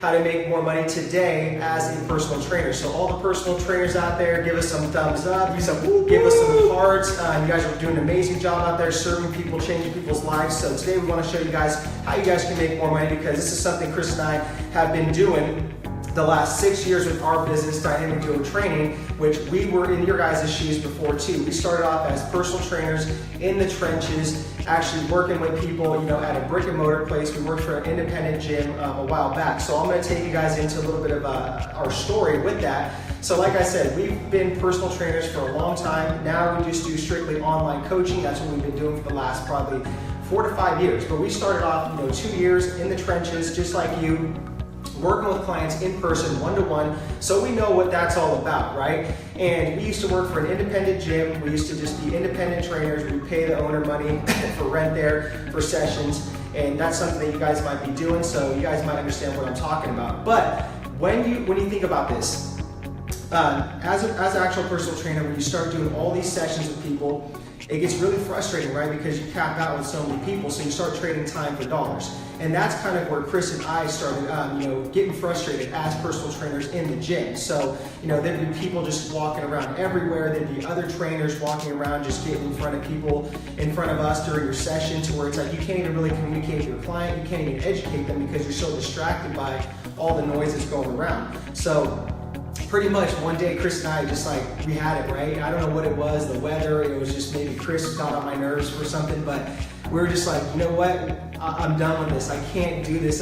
How to make more money today as a personal trainer. So all the personal trainers out there, give us some thumbs up, give us some hearts. You guys are doing an amazing job out there serving people, changing people's lives. So today we want to show you guys how you guys can make more money, because this is something Chris and I have been doing the last 6 years with our business, Dynamic Duo Training, which we were in your guys' shoes before too. We started off as personal trainers in the trenches, actually working with people, at a brick and mortar place. We worked for an independent gym a while back. So I'm gonna take you guys into a little bit of our story with that. So like I said, we've been personal trainers for a long time. Now we just do strictly online coaching. That's what we've been doing for the last probably 4 to 5 years. But we started off, 2 years in the trenches, just like you, working with clients in person, one-to-one, so we know what that's all about, right? And we used to work for an independent gym. We used to just be independent trainers. We pay the owner money for rent there, for sessions, and that's something that you guys might be doing, so you guys might understand what I'm talking about. But when you think about this, as an actual personal trainer, when you start doing all these sessions with people, it gets really frustrating, right? Because you cap out with so many people, so you start trading time for dollars. And that's kind of where Chris and I started, getting frustrated as personal trainers in the gym. So, there'd be people just walking around everywhere. There'd be other trainers walking around just getting in front of people, in front of us during your session, to where it's like you can't even really communicate with your client. You can't even educate them because you're so distracted by all the noise that's going around. So pretty much one day, Chris and I we had it, right? I don't know what it was, the weather, it was just maybe Chris got on my nerves for something, but we were just like, you know what? I'm done with this. I can't do this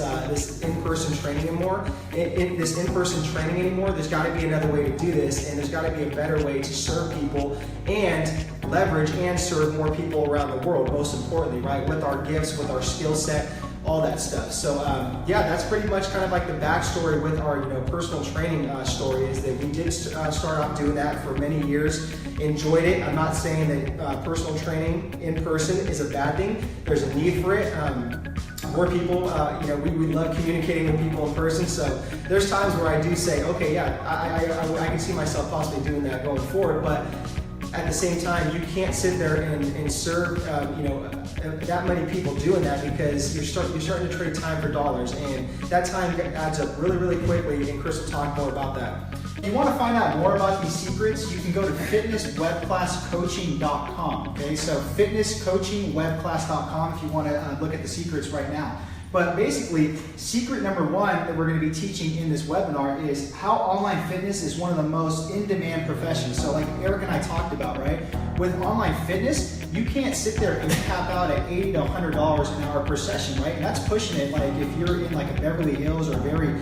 in-person training anymore. This in-person training anymore. There's got to be another way to do this, and there's got to be a better way to serve people and leverage and serve more people around the world, most importantly, right? With our gifts, with our skill set, all that stuff. So that's pretty much kind of like the backstory with our personal training story, is that we did start off doing that for many years, enjoyed it. I'm not saying that personal training in person is a bad thing. There's a need for it. More people, we love communicating with people in person, so there's times where I do say, okay, yeah, I can see myself possibly doing that going forward, but at the same time, you can't sit there and serve that many people doing that, because you're starting to trade time for dollars, and that time adds up really, really quickly, and Chris will talk more about that. If you want to find out more about these secrets, you can go to fitnesswebclasscoaching.com. Okay, so fitnesscoachingwebclass.com if you want to look at the secrets right now. But basically, secret number one that we're going to be teaching in this webinar is how online fitness is one of the most in-demand professions. So like Eric and I talked about, right? With online fitness, you can't sit there and cap out at $80 to $100 an hour per session, right? And that's pushing it. Like if you're in like a Beverly Hills or a very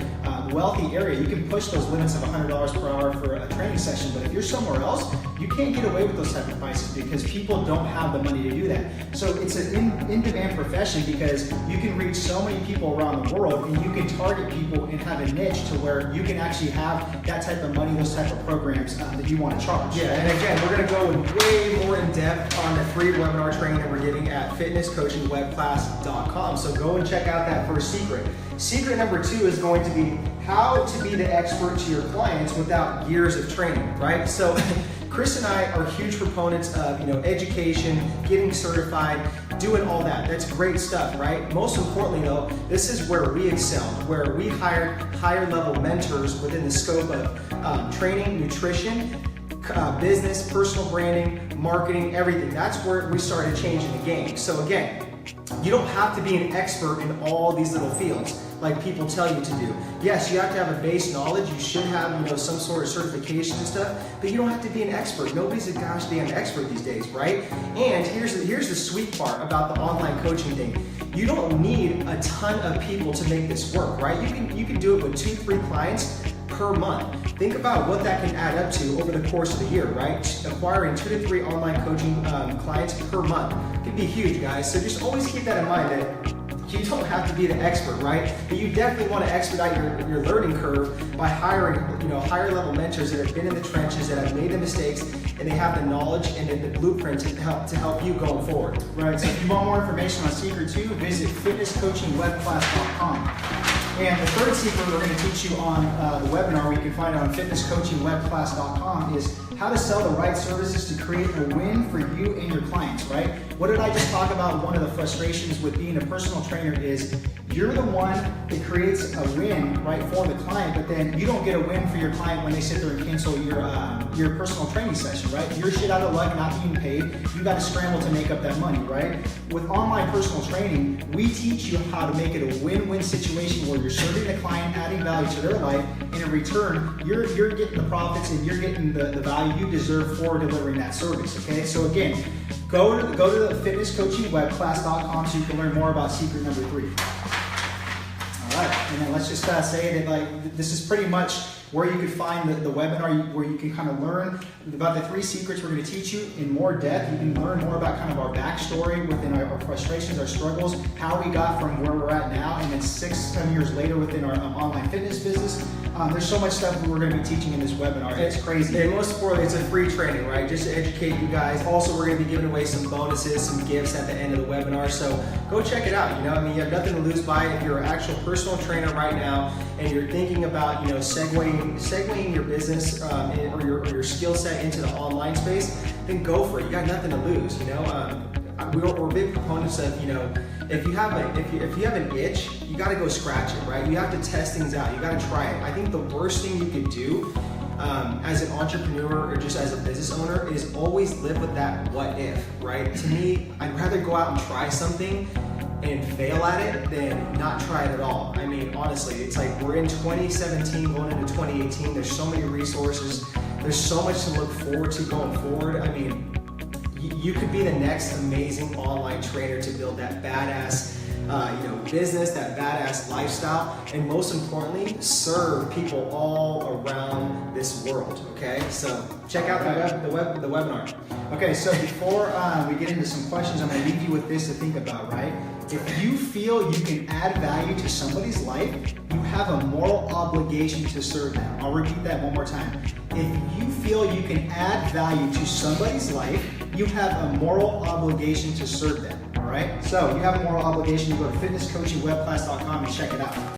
wealthy area, you can push those limits of $100 per hour for a training session. But if you're somewhere else, you can't get away with those type of prices because people don't have the money to do that. So it's an in-demand profession because you can reach so many people around the world, and you can target people and have a niche to where you can actually have that type of money, those type of programs that you want to charge. Yeah, and again, we're going to go way more in depth on the free webinar training that we're giving at fitnesscoachingwebclass.com. So go and check out that first secret. Secret number two is going to be how to be the expert to your clients without years of training, right? So Chris and I are huge proponents of education, getting certified, doing all that. That's great stuff, right? Most importantly though, this is where we excelled, where we hired higher level mentors within the scope of training, nutrition, business, personal branding, marketing, everything. That's where we started changing the game. So again, you don't have to be an expert in all these little fields like people tell you to do. Yes, you have to have a base knowledge. You should have some sort of certification and stuff, but you don't have to be an expert. Nobody's a gosh damn expert these days, right? And here's the sweet part about the online coaching thing. You don't need a ton of people to make this work, right? You can do it with 2-3 clients per month. Think about what that can add up to over the course of the year, right? Acquiring 2 to 3 online coaching clients per month can be huge, guys. So just always keep that in mind, that you don't have to be the expert, right? But you definitely want to expedite your learning curve by hiring, higher level mentors that have been in the trenches, that have made the mistakes, and they have the knowledge and the blueprint to help you going forward. Right. So if you want more information on Secret 2, visit fitnesscoachingwebclass.com. And the third secret we're going to teach you on the webinar, where you can find it on fitnesscoachingwebclass.com, is how to sell the right services to create a win for you and your clients, right? What did I just talk about? One of the frustrations with being a personal trainer is you're the one that creates a win, right, for the client, but then you don't get a win for your client when they sit there and cancel your personal training session, right? You're shit out of luck, not being paid. You got to scramble to make up that money, right? With online personal training, we teach you how to make it a win-win situation where you're serving the client, adding value to their life, and in return, you're getting the profits and you're getting the value you deserve for delivering that service, okay? So again, go to the fitnesscoachingwebclass.com so you can learn more about secret number 3. All right, and then let's just say that like this is pretty much where you could find the webinar where you can kind of learn about the 3 secrets we're going to teach you in more depth. You can learn more about kind of our backstory within our frustrations, our struggles, how we got from where we're at now, and then 6-7 years later within our online fitness business. There's so much stuff we're going to be teaching in this webinar. It's crazy. And most importantly, it's a free training, right? Just to educate you guys. Also, we're going to be giving away some bonuses, some gifts at the end of the webinar. So go check it out. You know, I mean, you have nothing to lose by it. If you're an actual personal trainer right now and you're thinking about, you know, segueing your business or your skill set into the online space, then go for it. You got nothing to lose. You know, we're big proponents of, you know, if you have an itch, you got to go scratch it, right? You have to test things out. You got to try it. I think the worst thing you could do as an entrepreneur or just as a business owner is always live with that what if, right? To me, I'd rather go out and try something and fail at it than not try it at all. I mean, honestly, it's like we're in 2017 going into 2018. There's so many resources. There's so much to look forward to going forward. I mean, you could be the next amazing online trainer to build that badass business, that badass lifestyle, and most importantly, serve people all around this world, okay? So check out the webinar. Okay, so before we get into some questions, I'm gonna leave you with this to think about, right? If you feel you can add value to somebody's life, you have a moral obligation to serve them. I'll repeat that one more time. If you feel you can add value to somebody's life, you have a moral obligation to serve them, all right? So you have a moral obligation to go to fitnesscoachingwebclass.com and check it out.